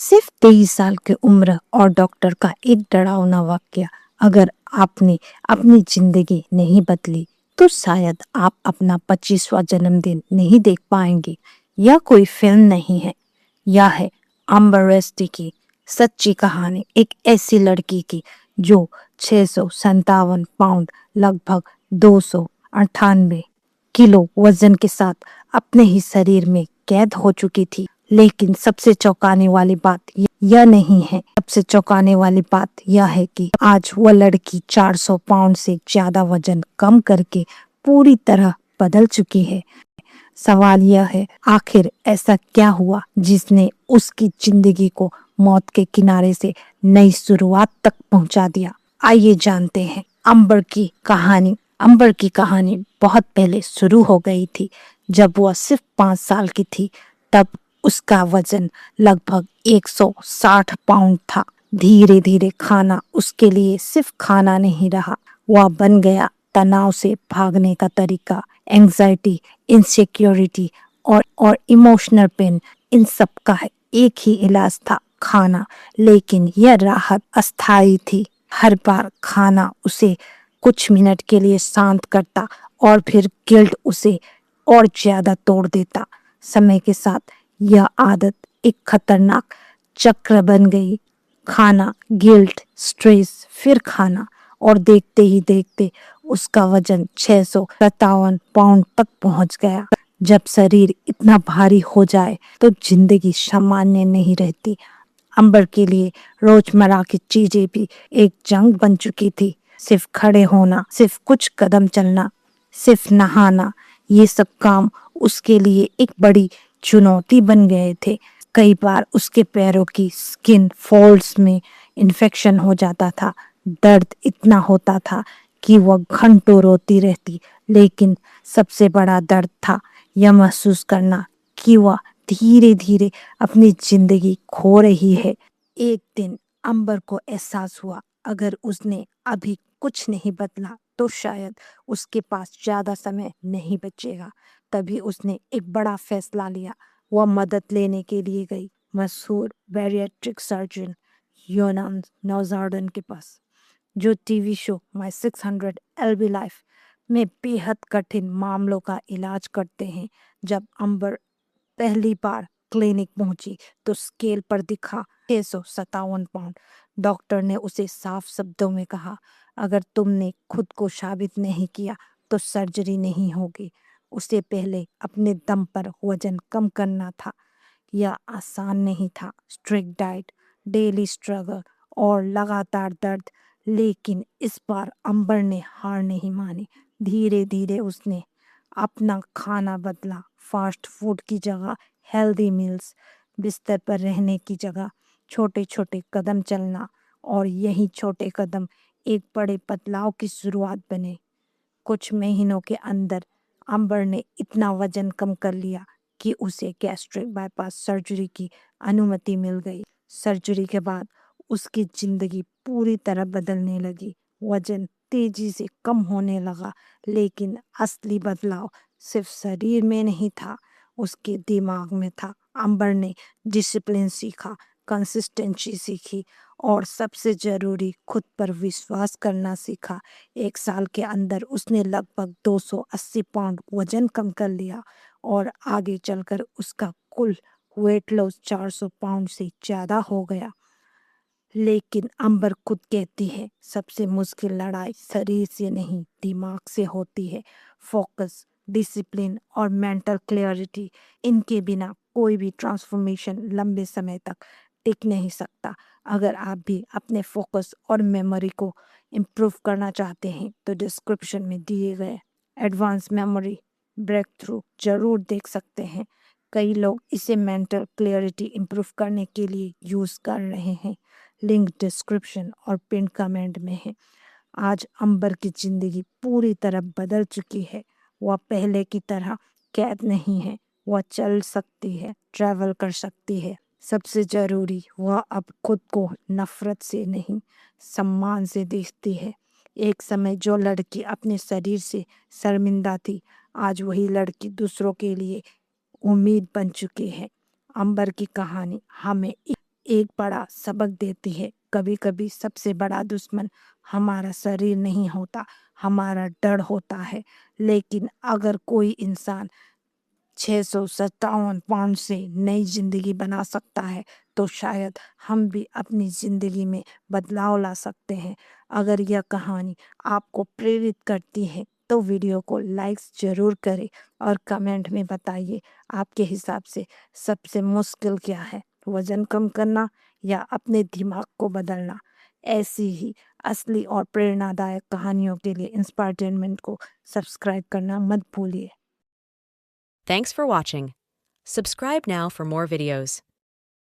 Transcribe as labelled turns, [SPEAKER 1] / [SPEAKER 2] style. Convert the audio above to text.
[SPEAKER 1] सिर्फ 23 साल की उम्र और डॉक्टर का एक डरावना वाक्य। अगर आपने अपनी जिंदगी नहीं बदली तो शायद आप अपना 25वां जन्मदिन नहीं देख पाएंगे। यह कोई फिल्म नहीं है, यह है अम्बर रेस्टी की सच्ची कहानी। एक ऐसी लड़की की जो 657 पाउंड लगभग 298 किलो वजन के साथ अपने ही शरीर में कैद हो चुकी थी। लेकिन सबसे चौंकाने वाली बात यह नहीं है। सबसे चौंकाने वाली बात यह है कि आज वह लड़की 400 पाउंड से ज्यादा वजन कम करके पूरी तरह बदल चुकी है। सवाल यह है, आखिर ऐसा क्या हुआ जिसने उसकी जिंदगी को मौत के किनारे से नई शुरुआत तक पहुंचा दिया। आइए जानते हैं अंबर की कहानी। अंबर की कहानी बहुत पहले शुरू हो गई थी। जब वह सिर्फ 5 साल की थी तब उसका वजन लगभग 160 पाउंड था। धीरे धीरे खाना उसके लिए सिर्फ खाना नहीं रहा, वह बन गया तनाव से भागने का तरीका। एंजाइटी, इनसिक्योरिटी और इमोशनल पेन, इन सब का एक ही इलाज था, खाना। लेकिन यह राहत अस्थायी थी। हर बार खाना उसे कुछ मिनट के लिए शांत करता और फिर गिल्ट उसे और ज्यादा तोड़ देता। समय के साथ यह आदत एक खतरनाक चक्र बन गई। खाना, गिल्ट, स्ट्रेस, फिर खाना, और देखते ही देखते उसका वजन 657 पाउंड तक पहुंच गया। जब शरीर इतना भारी हो जाए तो जिंदगी सामान्य नहीं रहती। अंबर के लिए रोजमर्रा की चीजें भी एक जंग बन चुकी थी। सिर्फ खड़े होना, सिर्फ कुछ कदम चलना, सिर्फ नहाना, ये सब काम उसके लिए एक बड़ी चुनौती बन गए थे। कई बार उसके पैरों की स्किन फोल्ड्स में इन्फेक्शन हो जाता था। दर्द इतना होता था कि वह घंटों रोती रहती। लेकिन सबसे बड़ा दर्द था यह महसूस करना कि वह धीरे धीरे अपनी जिंदगी खो रही है। एक दिन अंबर को एहसास हुआ, अगर उसने अभी कुछ नहीं बदला तो शायद उसके पास ज्यादा समय नहीं बचेगा। तभी उसने एक बड़ा फैसला लिया। वह मदद लेने के लिए गई मशहूर बैरियाट्रिक सर्जन योनान नौजार्डन के पास, जो TV show my 600 LB life में बेहद कठिन मामलों का इलाज करते हैं। जब अंबर पहली बार क्लिनिक पहुंची तो स्केल पर दिखा 657 पाउंड। डॉक्टर ने उसे साफ शब्दों में कहा, अगर तुमने खुद को साबित नहीं किया तो सर्जरी नहीं होगी। उसे पहले अपने दम पर वजन कम करना था। यह आसान नहीं था। स्ट्रिक्ट डाइट, डेली स्ट्रगल और लगातार दर्द। लेकिन इस बार अंबर ने हार नहीं मानी। धीरे धीरे उसने अपना खाना बदला। फास्ट फूड की जगह हेल्दी मील्स, बिस्तर पर रहने की जगह छोटे छोटे कदम चलना, और यही छोटे कदम एक बड़े बदलाव की शुरुआत बने। कुछ महीनों के अंदर अंबर ने इतना वजन कम कर लिया कि उसे गैस्ट्रिक बाईपास सर्जरी की अनुमति मिल गई। सर्जरी के बाद उसकी जिंदगी पूरी तरह बदलने लगी। वजन तेजी से कम होने लगा, लेकिन असली बदलाव सिर्फ शरीर में नहीं था, उसके दिमाग में था। अंबर ने डिसिप्लिन सीखा, कंसिस्टेंसी सीखी, और सबसे जरूरी खुद पर विश्वास करना सीखा। 1 साल के अंदर उसने लगभग 280 पाउंड वजन कम कर लिया, और आगे चलकर उसका कुल वेट लॉस 400 पाउंड से ज्यादा हो गया। लेकिन अंबर खुद कहती है, सबसे मुश्किल लड़ाई शरीर से नहीं दिमाग से होती है। फोकस, डिसिप्लिन और मेंटल क्लैरिटी, इनके बिना कोई भी ट्रांसफॉर्मेशन लंबे समय तक टिक नहीं सकता। अगर आप भी अपने फोकस और मेमोरी को इम्प्रूव करना चाहते हैं तो डिस्क्रिप्शन में दिए गए एडवांस मेमोरी ब्रेक थ्रू जरूर देख सकते हैं। कई लोग इसे मेंटल क्लैरिटी इम्प्रूव करने के लिए यूज़ कर रहे हैं। लिंक डिस्क्रिप्शन और पिन कमेंट में है। आज अंबर की जिंदगी पूरी तरह बदल चुकी है। वह पहले की तरह कैद नहीं है। वह चल सकती है, ट्रैवल कर सकती है। सबसे जरूरी, वह अब खुद को नफरत से नहीं, सम्मान से देखती है। एक समय जो लड़की अपने शरीर से शर्मिंदा थी, आज वही लड़की दूसरों के लिए उम्मीद बन चुकी है। अंबर की कहानी हमें एक बड़ा सबक देती है। कभी कभी सबसे बड़ा दुश्मन हमारा शरीर नहीं होता, हमारा डर होता है। लेकिन अगर कोई इंसान 657 पाउंड से नई जिंदगी बना सकता है तो शायद हम भी अपनी जिंदगी में बदलाव ला सकते हैं। अगर यह कहानी आपको प्रेरित करती है तो वीडियो को लाइक्स जरूर करें और कमेंट में बताइए आपके हिसाब से सबसे मुश्किल क्या है, वजन कम करना या अपने दिमाग को बदलना। ऐसी ही असली और प्रेरणादायक कहानियों के लिए इंस्पायरटेनमेंट को सब्सक्राइब करना मत भूलिए।
[SPEAKER 2] Thanks for watching. Subscribe now for more videos.